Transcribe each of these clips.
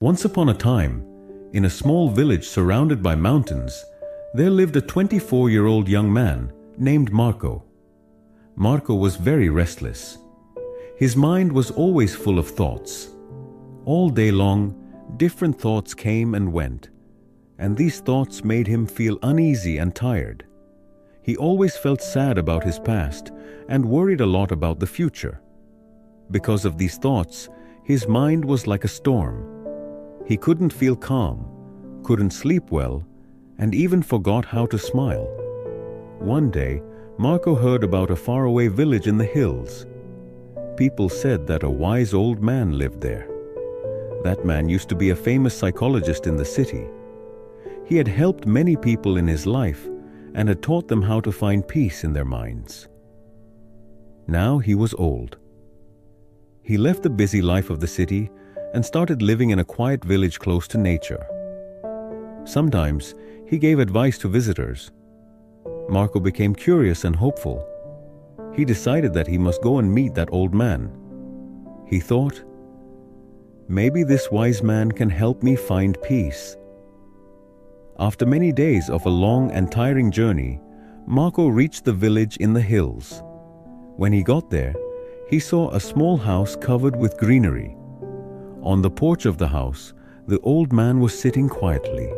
Once upon a time, in a small village surrounded by mountains, there lived a 24-year-old young man named Marco. Marco was very restless. His mind was always full of thoughts. All day long, different thoughts came and went, and these thoughts made him feel uneasy and tired. He always felt sad about his past and worried a lot about the future. Because of these thoughts, his mind was like a storm. He couldn't feel calm, couldn't sleep well, and even forgot how to smile. One day, Marco heard about a faraway village in the hills. People said that a wise old man lived there. That man used to be a famous psychologist in the city. He had helped many people in his life and had taught them how to find peace in their minds. Now he was old. He left the busy life of the city and started living in a quiet village close to nature. Sometimes he gave advice to visitors. Marco became curious and hopeful. He decided that he must go and meet that old man. He thought, maybe this wise man can help me find peace. After many days of a long and tiring journey, Marco reached the village in the hills. When he got there, he saw a small house covered with greenery. On the porch of the house, the old man was sitting quietly.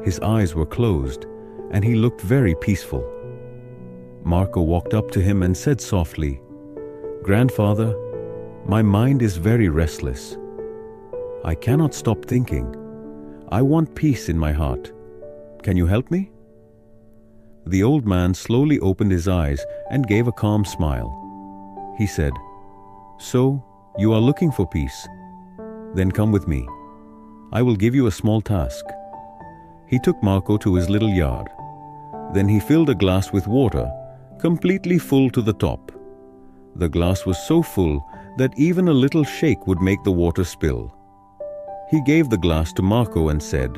His eyes were closed, and he looked very peaceful. Marco walked up to him and said softly, "Grandfather, my mind is very restless. I cannot stop thinking. I want peace in my heart. Can you help me?" The old man slowly opened his eyes and gave a calm smile. He said, "So, you are looking for peace? Then come with me. I will give you a small task." He took Marco to his little yard. Then he filled a glass with water, completely full to the top. The glass was so full that even a little shake would make the water spill. He gave the glass to Marco and said,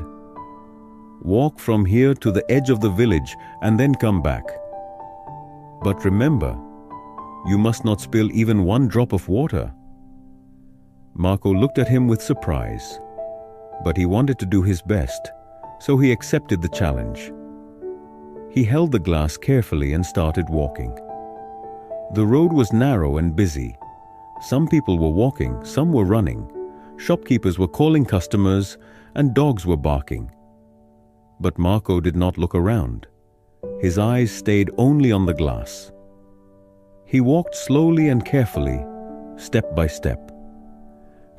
"Walk from here to the edge of the village and then come back. But remember, you must not spill even one drop of water." Marco looked at him with surprise, but he wanted to do his best, so he accepted the challenge. He held the glass carefully and started walking. The road was narrow and busy. Some people were walking, some were running. Shopkeepers were calling customers, and dogs were barking. But Marco did not look around. His eyes stayed only on the glass. He walked slowly and carefully, step by step.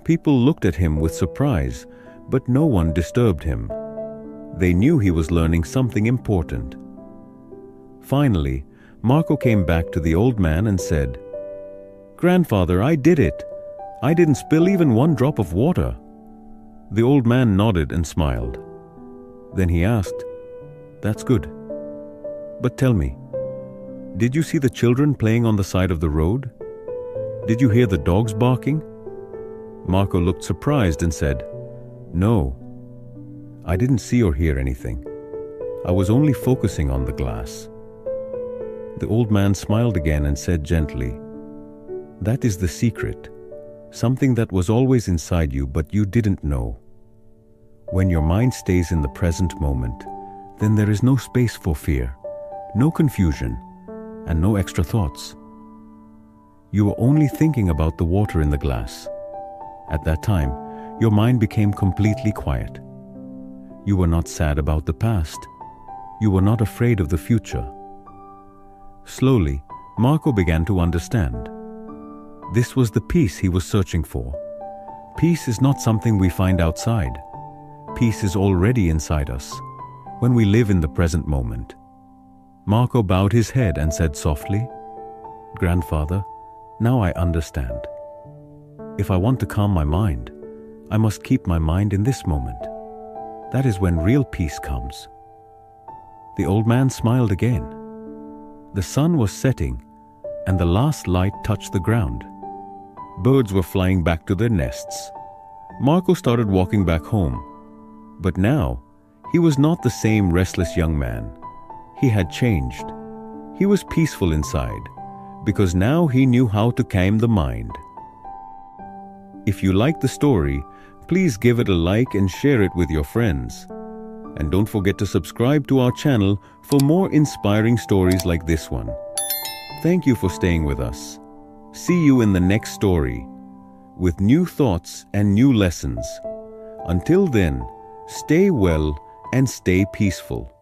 People looked at him with surprise, but no one disturbed him. They knew he was learning something important. Finally, Marco came back to the old man and said, "Grandfather, I did it. I didn't spill even one drop of water." The old man nodded and smiled. Then he asked, "That's good. But tell me, did you see the children playing on the side of the road? Did you hear the dogs barking?" Marco looked surprised and said, "No, I didn't see or hear anything. I was only focusing on the glass." The old man smiled again and said gently, "That is the secret, something that was always inside you but you didn't know. When your mind stays in the present moment, then there is no space for fear, no confusion, and no extra thoughts. You are only thinking about the water in the glass. At that time, your mind became completely quiet. You were not sad about the past. You were not afraid of the future." Slowly, Marco began to understand. This was the peace he was searching for. Peace is not something we find outside. Peace is already inside us, when we live in the present moment. Marco bowed his head and said softly, "Grandfather, now I understand. If I want to calm my mind, I must keep my mind in this moment. That is when real peace comes." The old man smiled again. The sun was setting, and the last light touched the ground. Birds were flying back to their nests. Marco started walking back home. But now, he was not the same restless young man. He had changed. He was peaceful inside, because now he knew how to calm the mind. If you like the story, Please give it a like and share it with your friends. And don't forget to subscribe to our channel for more inspiring stories like this one. Thank you for staying with us. See you in the next story, with new thoughts and new lessons. Until then, stay well and stay peaceful.